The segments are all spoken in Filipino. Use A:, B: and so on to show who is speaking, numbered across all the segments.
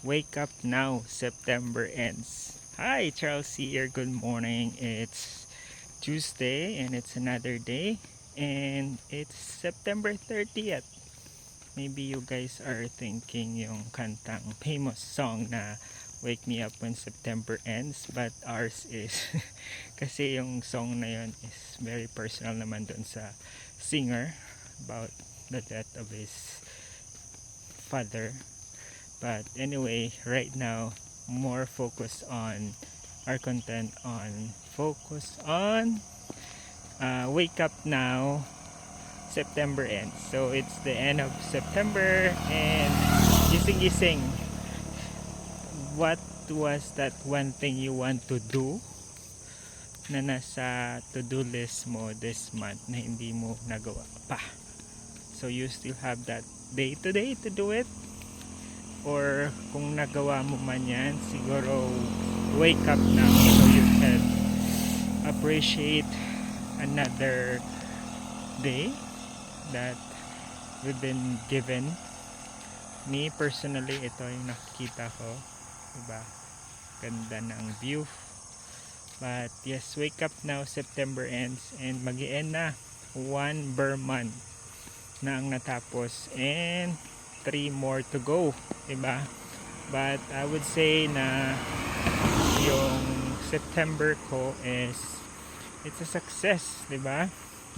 A: Wake up now, September ends. Hi, Charles here. Good morning. It's Tuesday and it's another day. And it's September 30th. Maybe you guys are thinking yung kantang famous song na Wake Me Up When September Ends. But ours is, kasi yung song na yun is very personal naman dun sa singer about the death of his father. But anyway, right now more focus on our content on focus on wake up now, September ends. So it's the end of September and gising. What was that one thing you want to do na nasa to-do list mo this month na hindi mo nagawa pa? So you still have that day today to do it? Or kung nagawa mo man yan, siguro wake up now so you can appreciate another day that we've been given. Me personally, ito yung nakikita ko, diba? Ganda ng view. But yes, wake up now, September ends and mag-i-end na. 1 ber month na ang natapos and 3 more to go, diba? But I would say na yung September ko is it's a success, diba?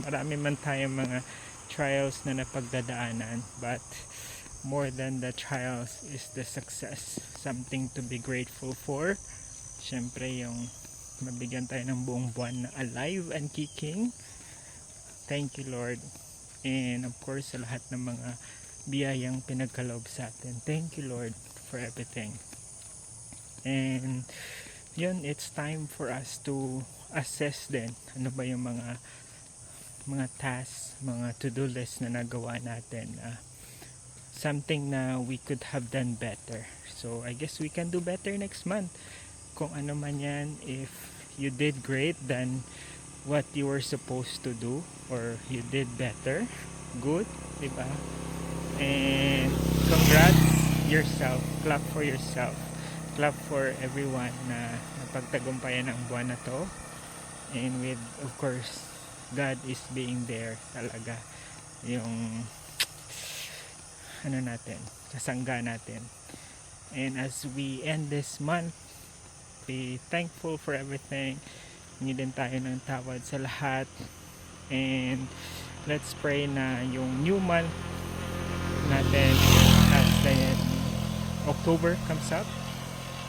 A: Marami man tayong mga trials na napagdadaanan, but more than the trials is the success, something to be grateful for. Syempre yung mabigyan tayo ng buong buwan na alive and kicking. Thank you, Lord. And of course sa lahat ng mga biyayang pinagkaloob sa atin, thank you, Lord, for everything. And yun, it's time for us to assess din ano ba yung mga tasks, mga to-do list na nagawa natin, something na we could have done better. So I guess we can do better next month. Kung ano man yan, if you did great than what you were supposed to do, or you did better, good, diba? And congrats yourself, clap for yourself, clap for everyone na napagtagumpayan ang buwan na to. And with, of course, God is being there talaga, yung ano natin, kasangga natin. And as we end this month, be thankful for everything. Hindi din tayo ng tawad sa lahat. And let's pray na yung new month natin as the October comes up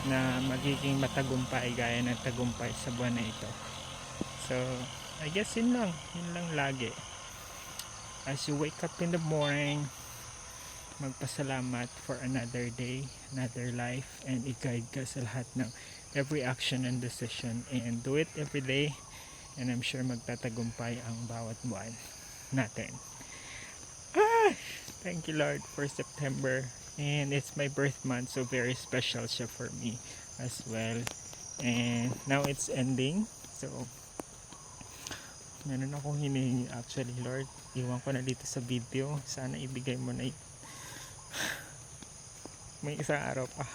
A: na magiging matagumpay gaya ng tagumpay sa buwan na ito. So I guess yun lang lagi. As you wake up in the morning, magpasalamat for another day, another life, and i-guide ka sa lahat ng every action and decision, and do it every day, and I'm sure magtatagumpay ang bawat buwan natin. Thank you, Lord, for September, and it's my birth month, so very special siya for me as well. And now it's ending, so meron akong hinihingi actually, Lord, iwan ko na dito sa video, sana ibigay mo na may isang araw pa.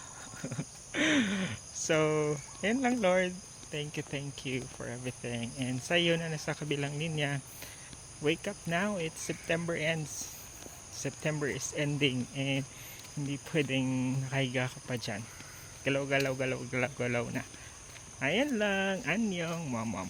A: So yan lang, Lord, thank you for everything. And sa iyo na nasa kabilang linya, wake up now, it's September ends, September is ending, and hindi pwedeng nakahiga ka pa dyan. Galaw na. Ayan lang, anyong mama.